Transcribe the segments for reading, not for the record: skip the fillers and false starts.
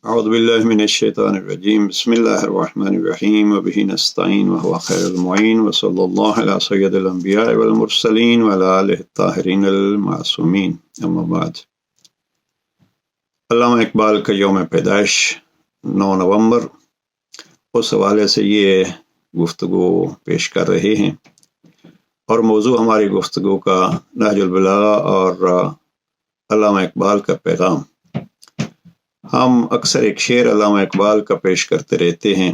أعوذ بالله من الشيطان الرجيم بسم الله الرحمن الرحيم وبه نستعين وهو خير المعين وصلى الله على سيد الأنبياء والمرسلين وعلى آله الطاهرين المعصومين أما بعد۔ علامہ اقبال کا یوم پیدائش 9 نومبر، اس حوالے سے یہ گفتگو پیش کر رہے ہیں، اور موضوع ہماری گفتگو کا نہج البلاغہ اور علامہ اقبال کا پیغام۔ ہم اکثر ایک شعر علامہ اقبال کا پیش کرتے رہتے ہیں،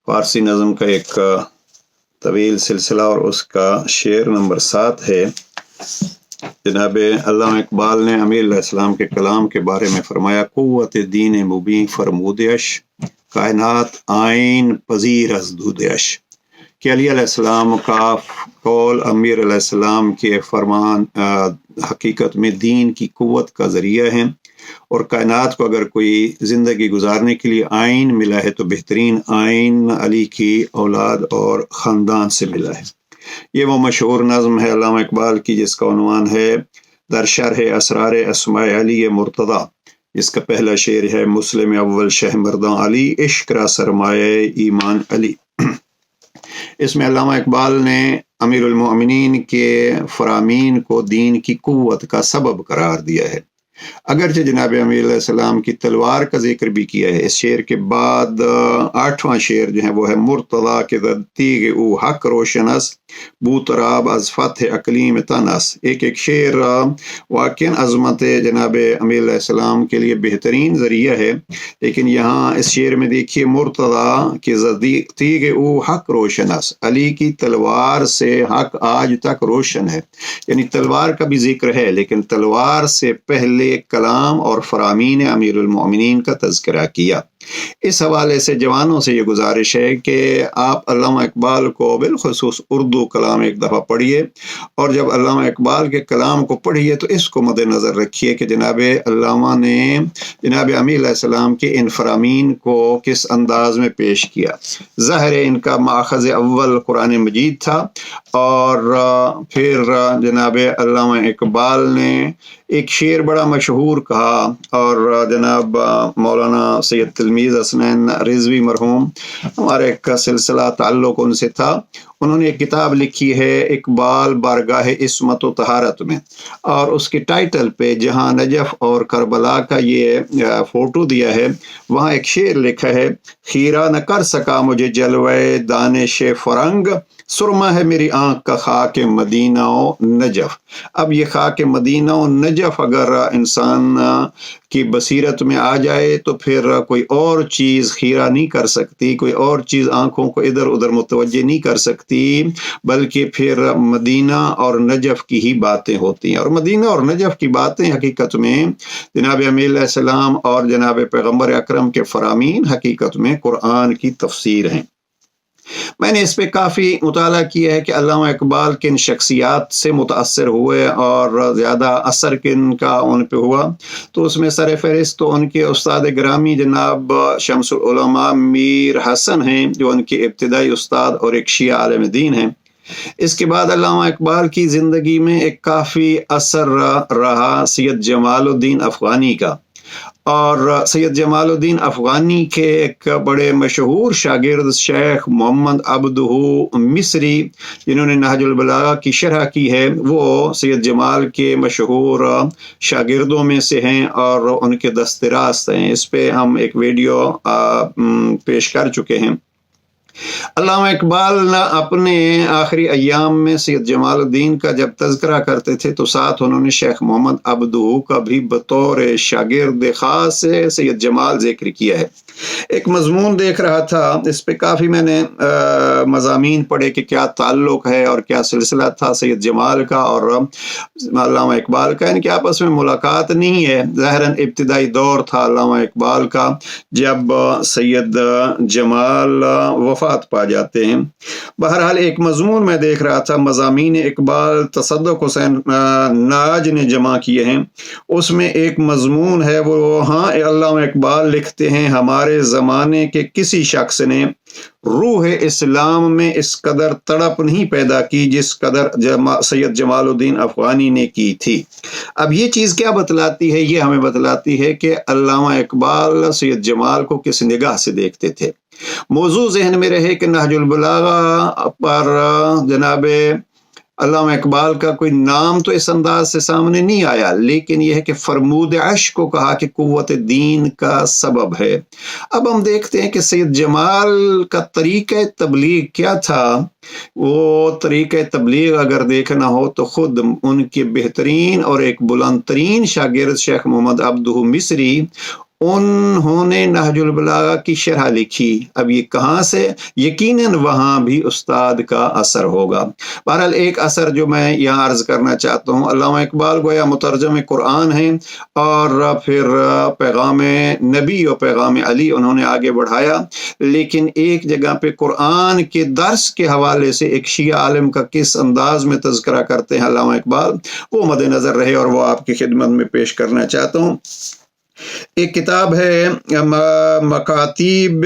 فارسی نظم کا ایک طویل سلسلہ، اور اس کا شعر نمبر 7 ہے۔ جناب علامہ اقبال نے امیر علیہ السلام کے کلام کے بارے میں فرمایا: قوت دین مبین فرمودش، کائنات آئین پذیر از دودش۔ کہ علی علیہ السلام کا قول امیر علیہ السلام کے فرمان حقیقت میں دین کی قوت کا ذریعہ ہیں، اور کائنات کو اگر کوئی زندگی گزارنے کے لیے آئین ملا ہے تو بہترین آئین علی کی اولاد اور خاندان سے ملا ہے۔ یہ وہ مشہور نظم ہے علامہ اقبال کی جس کا عنوان ہے در شرح اسرار اسماء علی مرتضی، جس کا پہلا شعر ہے: مسلم اول شہ مرداں علی، عشق را سرمایہ ایمان علی۔ اس میں علامہ اقبال نے امیر المؤمنین کے فرامین کو دین کی قوت کا سبب قرار دیا ہے، اگرچہ جناب امیر علیہ السلام کی تلوار کا ذکر بھی کیا ہے۔ اس شعر کے بعد 8واں شعر جو ہے وہ ہے: مرتضی کے تیغ او حق روشنس، بوتراب از فتح اقلیم تنس۔ ایک شعر واقعاً عظمت جناب امیر علیہ السلام کے لیے بہترین ذریعہ ہے، لیکن یہاں اس شعر میں دیکھیے مرتضی کے تیغ او حق روشنس، علی کی تلوار سے حق آج تک روشن ہے۔ یعنی تلوار کا بھی ذکر ہے، لیکن تلوار سے پہلے کلام اور فرامین امیر المؤمنین کا تذکرہ کیا۔ اس حوالے سے جوانوں سے یہ گزارش ہے کہ آپ علامہ اقبال کو بالخصوص اردو کلام ایک دفعہ پڑھیے، اور جب علامہ اقبال کے کلام کو پڑھیے تو اس کو مد نظر رکھیے کہ جناب علامہ نے جناب امیر علیہ السلام کے ان فرامین کو کس انداز میں پیش کیا۔ ظاہر ان کا ماخذ اول قرآن مجید تھا، اور پھر جناب علامہ اقبال نے ایک شعر بڑا مشہور کہا، اور جناب مولانا سید تلمیذ حسنین رضوی مرحوم، ہمارے کا سلسلہ تعلق ان سے تھا، انہوں نے ایک کتاب لکھی ہے اقبال بارگاہ عصمت و طہارت میں، اور اس کے ٹائٹل پہ جہاں نجف اور کربلا کا یہ فوٹو دیا ہے، وہاں ایک شعر لکھا ہے: خیرہ نہ کر سکا مجھے جلوے دانش فرنگ، سرما ہے میری آنکھ کا خاک مدینہ و نجف۔ اب یہ خاک مدینہ و نجف اگر انسان کی بصیرت میں آ جائے تو پھر کوئی اور چیز خیرہ نہیں کر سکتی، کوئی اور چیز آنکھوں کو ادھر ادھر متوجہ نہیں کر سکتی، بلکہ پھر مدینہ اور نجف کی ہی باتیں ہوتی ہیں۔ اور مدینہ اور نجف کی باتیں حقیقت میں جناب امیر علیہ السلام اور جناب پیغمبر اکرم کے فرامین حقیقت میں قرآن کی تفسیر ہیں۔ میں نے اس پہ کافی مطالعہ کیا ہے کہ علامہ اقبال کن شخصیات سے متاثر ہوئے اور زیادہ اثر کن کا ان پہ ہوا، تو اس میں سر فہرست تو ان کے استاد گرامی جناب شمس العلماء میر حسن ہیں، جو ان کے ابتدائی استاد اور ایک شیعہ عالم دین ہیں۔ اس کے بعد علامہ اقبال کی زندگی میں ایک کافی اثر رہا سید جمال الدین افغانی کا، اور سید جمال الدین افغانی کے ایک بڑے مشہور شاگرد شیخ محمد عبدہ مصری، جنہوں نے نہج البلاغہ کی شرح کی ہے، وہ سید جمال کے مشہور شاگردوں میں سے ہیں اور ان کے دست راست ہیں۔ اس پہ ہم ایک ویڈیو پیش کر چکے ہیں۔ علامہ اقبال اپنے آخری ایام میں سید جمال الدین کا جب تذکرہ کرتے تھے تو ساتھ انہوں نے شیخ محمد عبدہ کا بھی بطور شاگرد خاص سے سید جمال ذکر کیا ہے۔ ایک مضمون دیکھ رہا تھا، اس پہ کافی میں نے مضامین پڑھے کہ کیا تعلق ہے اور کیا سلسلہ تھا سید جمال کا اور علامہ اقبال کا، ان کے آپس میں ملاقات نہیں ہے۔ ظاہراً ابتدائی دور تھا علامہ اقبال کا جب سید جمال وفات پا جاتے ہیں۔ بہرحال ایک مضمون میں دیکھ رہا تھا، مضامین اقبال تصدق حسین ناج نے جمع کیے ہیں، اس میں ایک مضمون ہے وہ، ہاں علامہ اقبال لکھتے ہیں: ہمارے زمانے کے کسی شخص نے روح اسلام میں اس قدر تڑپ نہیں پیدا کی جس قدر سید جمال الدین افغانی نے کی تھی۔ اب یہ چیز کیا بتلاتی ہے؟ یہ ہمیں بتلاتی ہے کہ علامہ اقبال سید جمال کو کس نگاہ سے دیکھتے تھے۔ موضوع ذہن میں رہے کہ نہج البلاغہ پر جناب علامہ اقبال کا کوئی نام تو اس انداز سے سامنے نہیں آیا، لیکن یہ ہے کہ فرمود عشق کو کہا کہ قوت دین کا سبب ہے۔ اب ہم دیکھتے ہیں کہ سید جمال کا طریقہ تبلیغ کیا تھا۔ وہ طریقہ تبلیغ اگر دیکھنا ہو تو خود ان کے بہترین اور ایک بلند ترین شاگرد شیخ محمد عبدہ مصری، انہوں نے نہج البلاغہ کی شرح لکھی۔ اب یہ کہاں سے؟ یقیناً وہاں بھی استاد کا اثر ہوگا۔ بہرحال ایک اثر جو میں یہاں عرض کرنا چاہتا ہوں، علامہ اقبال گویا مترجم قرآن ہیں، اور پھر پیغام نبی اور پیغام علی انہوں نے آگے بڑھایا، لیکن ایک جگہ پہ قرآن کے درس کے حوالے سے ایک شیعہ عالم کا کس انداز میں تذکرہ کرتے ہیں علامہ اقبال، وہ مد نظر رہے اور وہ آپ کی خدمت میں پیش کرنا چاہتا ہوں۔ ایک کتاب ہے مکاتیب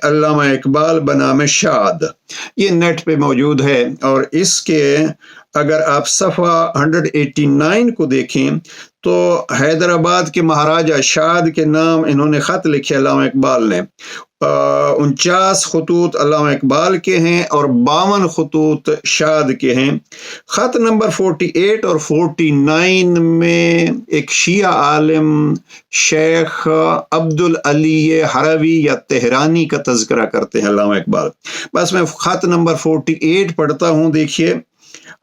علامہ اقبال بنام شاد، یہ نیٹ پہ موجود ہے، اور اس کے اگر آپ صفحہ 189 کو دیکھیں تو حیدرآباد کے مہاراجہ شاد کے نام انہوں نے خط لکھے علامہ اقبال نے۔ 49 خطوط علامہ اقبال کے ہیں اور 52 خطوط شاد کے ہیں۔ خط نمبر 48 اور 49 میں ایک شیعہ عالم شیخ عبدالعلی ہروی یا تہرانی کا تذکرہ کرتے ہیں علامہ اقبال۔ بس میں خط نمبر 48 پڑھتا ہوں، دیکھیے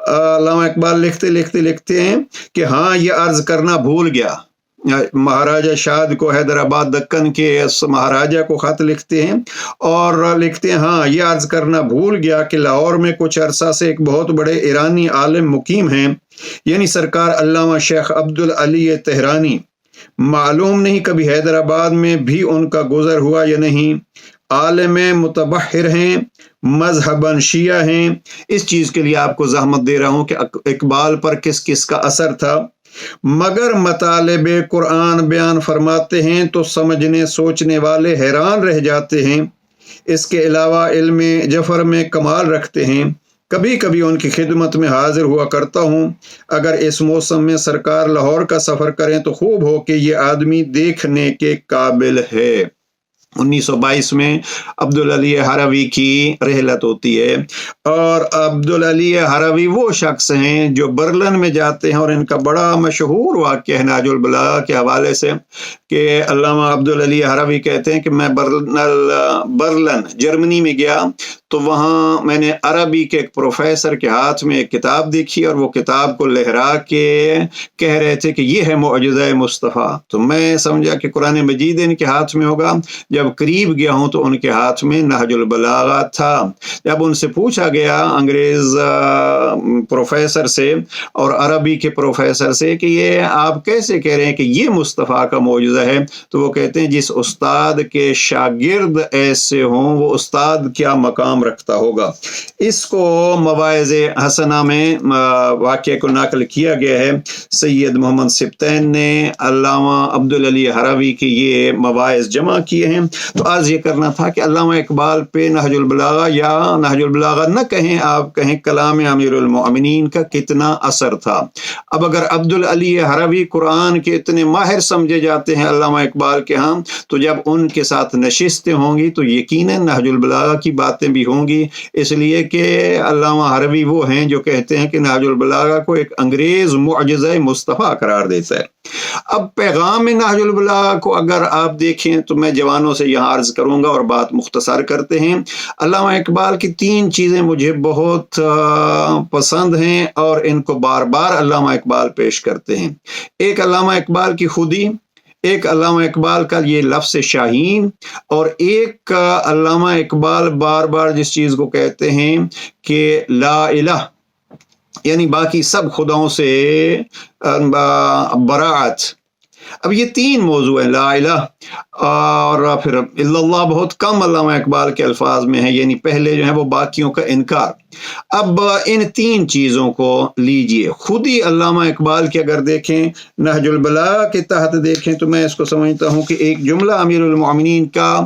علامہ اقبال لکھتے ہیں کہ ہاں یہ عرض کرنا بھول گیا۔ مہاراجہ شاد کو، حیدرآباد دکن کے مہاراجہ کو خط لکھتے ہیں اور لکھتے ہیں ہاں یہ عرض کرنا بھول گیا کہ لاہور میں کچھ عرصہ سے ایک بہت بڑے ایرانی عالم مقیم ہیں، یعنی سرکار علامہ شیخ عبدالعلی تہرانی۔ معلوم نہیں کبھی حیدرآباد میں بھی ان کا گزر ہوا یا نہیں۔ عالم متبحر ہیں، مذہباً شیعہ ہیں۔ اس چیز کے لیے آپ کو زحمت دے رہا ہوں کہ اقبال پر کس کس کا اثر تھا، مگر مطالب قرآن بیان فرماتے ہیں تو سمجھنے سوچنے والے حیران رہ جاتے ہیں۔ اس کے علاوہ علم جفر میں کمال رکھتے ہیں۔ کبھی کبھی ان کی خدمت میں حاضر ہوا کرتا ہوں۔ اگر اس موسم میں سرکار لاہور کا سفر کریں تو خوب ہو کہ یہ آدمی دیکھنے کے قابل ہے۔ 1922 میں عبدالعلی ہروی کی رحلت ہوتی ہے، اور عبدالعلی ہروی وہ شخص ہیں جو برلن میں جاتے ہیں، اور ان کا بڑا مشہور واقعہ ہے نہج البلاغہ کے حوالے سے کہ علامہ عبدالعلی ہروی کہتے ہیں کہ میں برلن جرمنی میں گیا تو وہاں میں نے عربی کے ایک پروفیسر کے ہاتھ میں ایک کتاب دیکھی، اور وہ کتاب کو لہرا کے کہہ رہے تھے کہ یہ ہے معجزہ مصطفیٰ۔ تو میں سمجھا کہ قرآن مجید ان کے ہاتھ میں ہوگا۔ جب قریب گیا ہوں تو ان کے ہاتھ میں نہج البلاغہ تھا۔ جب ان سے پوچھا گیا انگریز پروفیسر سے اور عربی کے پروفیسر سے کہ یہ آپ کیسے کہہ رہے ہیں کہ یہ مصطفیٰ کا معجزہ ہے، تو وہ کہتے ہیں جس استاد کے شاگرد ایسے ہوں وہ استاد کیا مقام رکھتا ہوگا۔ اس کو مواعظ حسنہ میں واقعے کو نقل کیا گیا ہے۔ سید محمد سبطین نے علامہ عبدالعلی ہروی کے یہ مواعظ جمع کیے ہیں۔ تو عرض یہ کرنا تھا کہ علامہ اقبال پہ نہج البلاغہ، یا نہج البلاغہ نہ کہیں، آپ کہیں کلام امیر المؤمنین کا کتنا اثر تھا۔ اب اگر عبدالعلی ہروی قرآن کے اتنے ماہر سمجھے جاتے ہیں علامہ اقبال کے ہاں، تو جب ان کے ساتھ نشستیں ہوں گی تو یقیناً نہج البلاغہ کی باتیں بھی ہوں گی، اس لیے کہ علامہ ہروی وہ ہیں جو کہتے ہیں کہ نہج البلاغہ کو ایک انگریز معجزہ مصطفیٰ قرار دیتا ہے۔ اب پیغام نہج البلاغہ کو اگر آپ دیکھیں تو میں جوانوں سے یہاں عرض کروں گا اور بات مختصر کرتے ہیں۔ علامہ اقبال کی 3 چیزیں مجھے بہت پسند ہیں اور ان کو بار بار علامہ اقبال پیش کرتے ہیں۔ ایک علامہ اقبال کی خودی، ایک علامہ اقبال کا یہ لفظ شاہین، اور ایک علامہ اقبال بار بار جس چیز کو کہتے ہیں کہ لا الہ، یعنی باقی سب خداؤں سے براعت۔ اب یہ 3 موضوع ہیں، لا الہ اور پھر الا اللہ بہت کم علامہ اقبال کے الفاظ میں ہیں، یعنی پہلے جو ہیں وہ باقیوں کا انکار۔ اب ان 3 چیزوں کو لیجئے، خود ہی علامہ اقبال کے اگر دیکھیں، نہج البلاغہ کے تحت دیکھیں، تو میں اس کو سمجھتا ہوں کہ ایک جملہ امیر المؤمنین کا